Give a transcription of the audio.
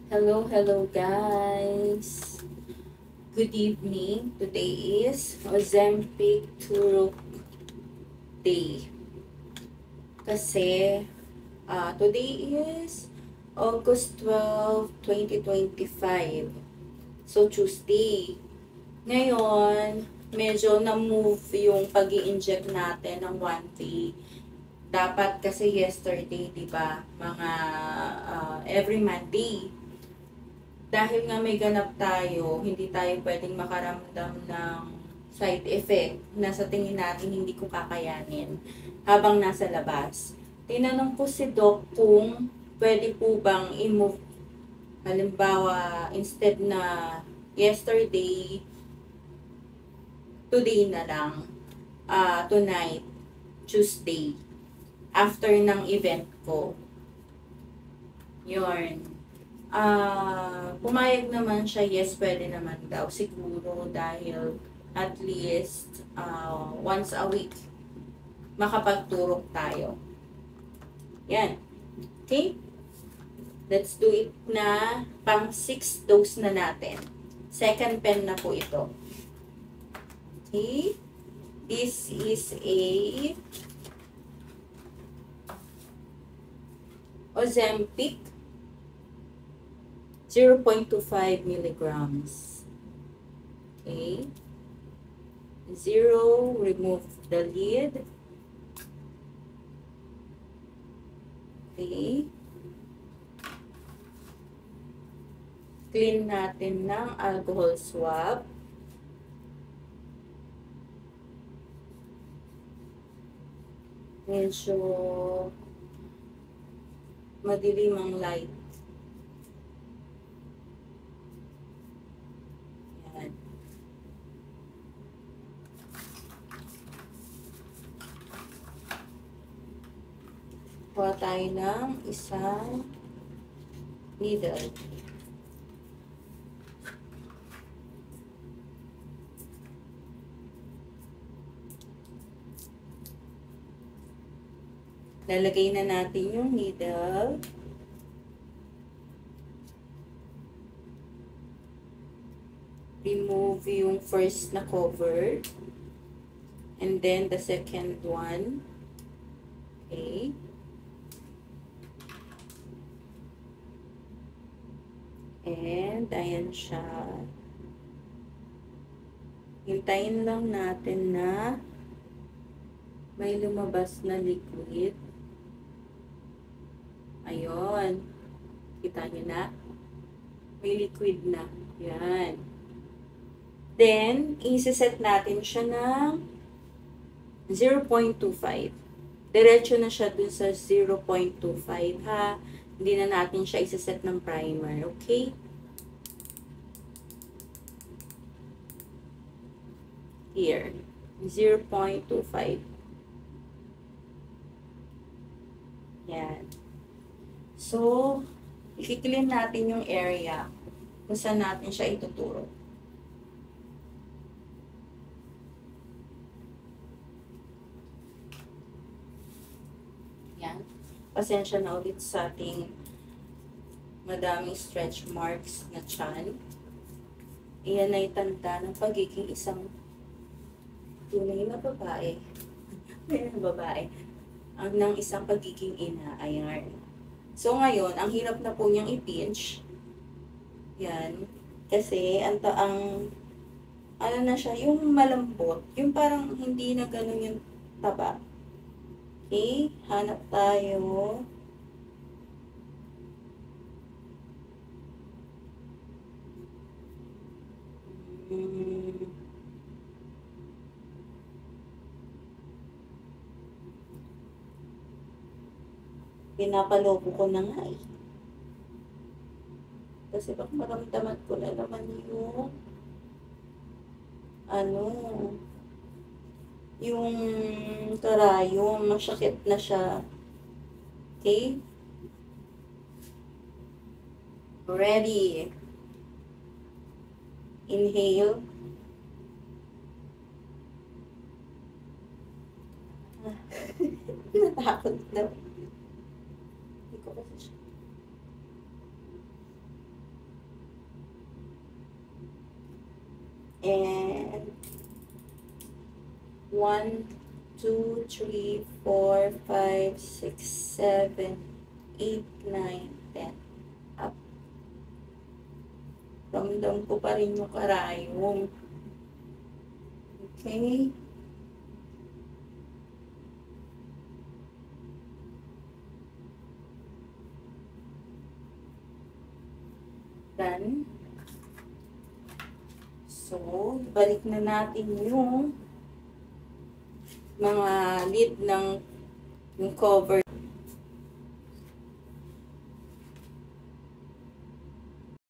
Hello guys. Good evening. Today is Ozempic Turok Day. Kasi today is August 12, 2025. So Tuesday. Ngayon, medyo na-move yung pag-i-inject natin ng 1 day. Dapat kasi yesterday, di ba? Mga every Monday. Dahil nga may ganap tayo, hindi tayo pwedeng makaramdam ng side effect na sa tingin natin hindi ko kakayanin habang nasa labas. Tinanong ko si Doc kung pwede po bang i-move, halimbawa, instead na yesterday, today na lang, tonight, Tuesday, after ng event ko. Yun. Pumayag naman siya, yes, pwede naman daw. Siguro dahil at least once a week makapagturok tayo. Yan. Okay? Let's do it na pang 6 dose na natin. Second pen na po ito. Okay? This is a Ozempic 0.25 milligrams. Okay. 0, remove the lid. Okay. Clean natin ng alcohol swab. Medyo madilim ang light. Yan. Kuha tayo ng isang needle. Lalagay na natin yung needle. Remove yung first na cover. And then the second one. Okay. And ayan siya. Hintayin lang natin na may lumabas na liquid. Ayun. Kita nyo na? May liquid na. Yan. Then, isa-set natin siya ng 0.25. Diretso na siya dun sa 0.25 ha. Hindi na natin siya isa-set ng primer. Okay? Here. 0.25. Yan. So, i-clean natin yung area kung saan natin siya ituturo. Yan. Pasensya na ulit sa ating madaming stretch marks na tiyan. Iyan ay tanda ng pagiging isang tunay na babae. Babae. Ang ng isang pagiging ina. Ayan. So, ngayon, ang hirap na po niyang i-pinch. Yan. Kasi, ano na siya, yung malambot, yung parang hindi na ganun yung taba. Okay, hanap tayo. Pinapalobo ko na nga eh. Kasi baka maramdaman ko na naman yung yung karayom, masakit na siya. Okay? Ready. Inhale. Natakot na. Hindi ko kasi siya. And 1, 2, 3, 4, 5, 6, 7, 8, 9, 10. Up. Ramdam ko pa rin yung karayom. Okay. Done. So, balik na natin yung mga lid ng yung cover.